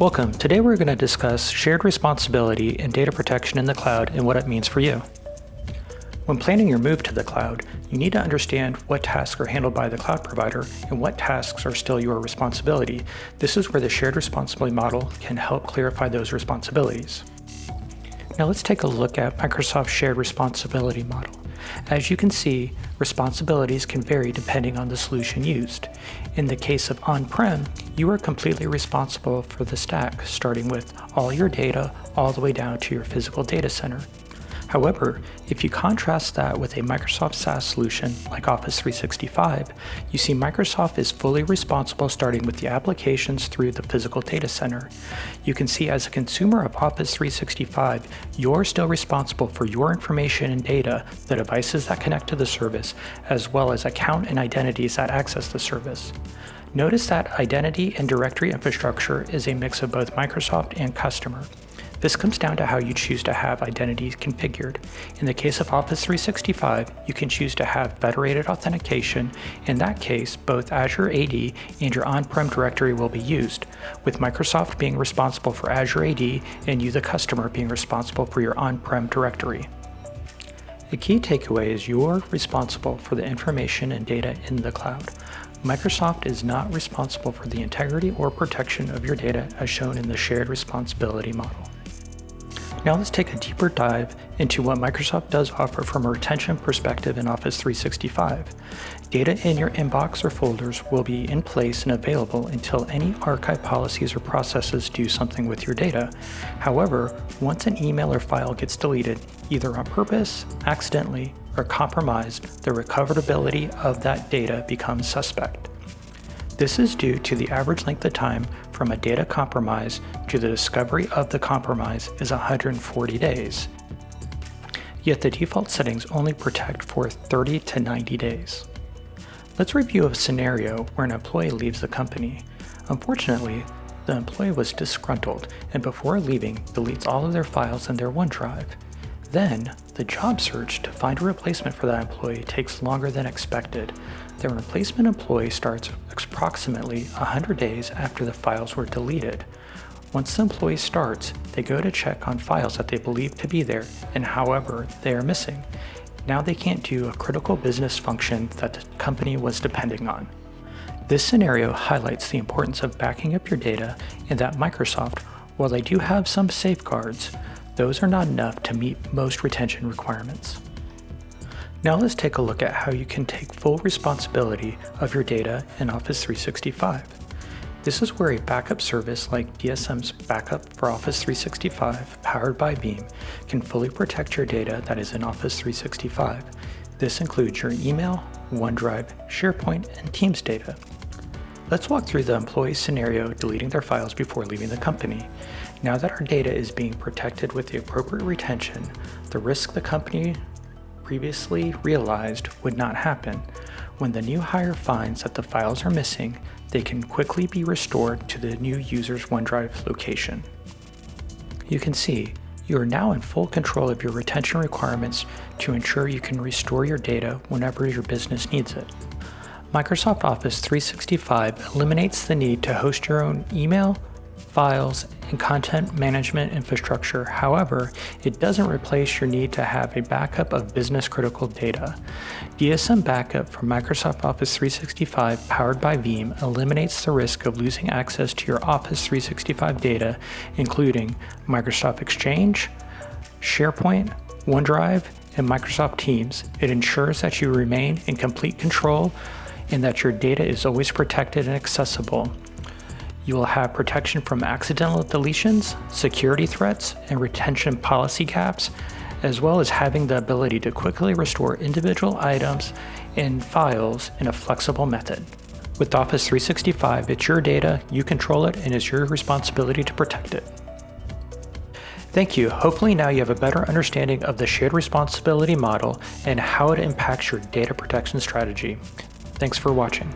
Welcome. Today we're going to discuss shared responsibility and data protection in the cloud and what it means for you. When planning your move to the cloud, you need to understand what tasks are handled by the cloud provider and what tasks are still your responsibility. This is where the shared responsibility model can help clarify those responsibilities. Now let's take a look at Microsoft's shared responsibility model. As you can see, responsibilities can vary depending on the solution used. In the case of on-prem, you are completely responsible for the stack, starting with all your data all the way down to your physical data center. However, if you contrast that with a Microsoft SaaS solution like Office 365, you see Microsoft is fully responsible starting with the applications through the physical data center. You can see as a consumer of Office 365, you're still responsible for your information and data, the devices that connect to the service, as well as account and identities that access the service. Notice that identity and directory infrastructure is a mix of both Microsoft and customer. This comes down to how you choose to have identities configured. In the case of Office 365, you can choose to have federated authentication. In that case, both Azure AD and your on-prem directory will be used, with Microsoft being responsible for Azure AD and you, the customer, being responsible for your on-prem directory. The key takeaway is you're responsible for the information and data in the cloud. Microsoft is not responsible for the integrity or protection of your data as shown in the shared responsibility model. Now let's take a deeper dive into what Microsoft does offer from a retention perspective in Office 365. Data in your inbox or folders will be in place and available until any archive policies or processes do something with your data. However, once an email or file gets deleted, either on purpose, accidentally, or compromised, the recoverability of that data becomes suspect. This is due to the average length of time from a data compromise to the discovery of the compromise is 140 days. Yet the default settings only protect for 30 to 90 days. Let's review a scenario where an employee leaves the company. Unfortunately, the employee was disgruntled and before leaving deletes all of their files in their OneDrive. Then, the job search to find a replacement for that employee takes longer than expected. The replacement employee starts approximately 100 days after the files were deleted. Once the employee starts, they go to check on files that they believe to be there, and however, they are missing. Now they can't do a critical business function that the company was depending on. This scenario highlights the importance of backing up your data and that Microsoft, while they do have some safeguards, those are not enough to meet most retention requirements. Now let's take a look at how you can take full responsibility of your data in Office 365. This is where a backup service like DSM's Backup for Office 365, powered by Veeam, can fully protect your data that is in Office 365. This includes your email, OneDrive, SharePoint, and Teams data. Let's walk through the employee scenario deleting their files before leaving the company. Now that our data is being protected with the appropriate retention, the risk the company previously realized would not happen. When the new hire finds that the files are missing, they can quickly be restored to the new user's OneDrive location. You can see you are now in full control of your retention requirements to ensure you can restore your data whenever your business needs it. Microsoft Office 365 eliminates the need to host your own email, files, and content management infrastructure. However, it doesn't replace your need to have a backup of business-critical data. DSM Backup from Microsoft Office 365 powered by Veeam eliminates the risk of losing access to your Office 365 data, including Microsoft Exchange, SharePoint, OneDrive, and Microsoft Teams. It ensures that you remain in complete control and that your data is always protected and accessible. You will have protection from accidental deletions, security threats, and retention policy gaps, as well as having the ability to quickly restore individual items and files in a flexible method. With Office 365, it's your data, you control it, and it's your responsibility to protect it. Thank you. Hopefully now you have a better understanding of the shared responsibility model and how it impacts your data protection strategy. Thanks for watching.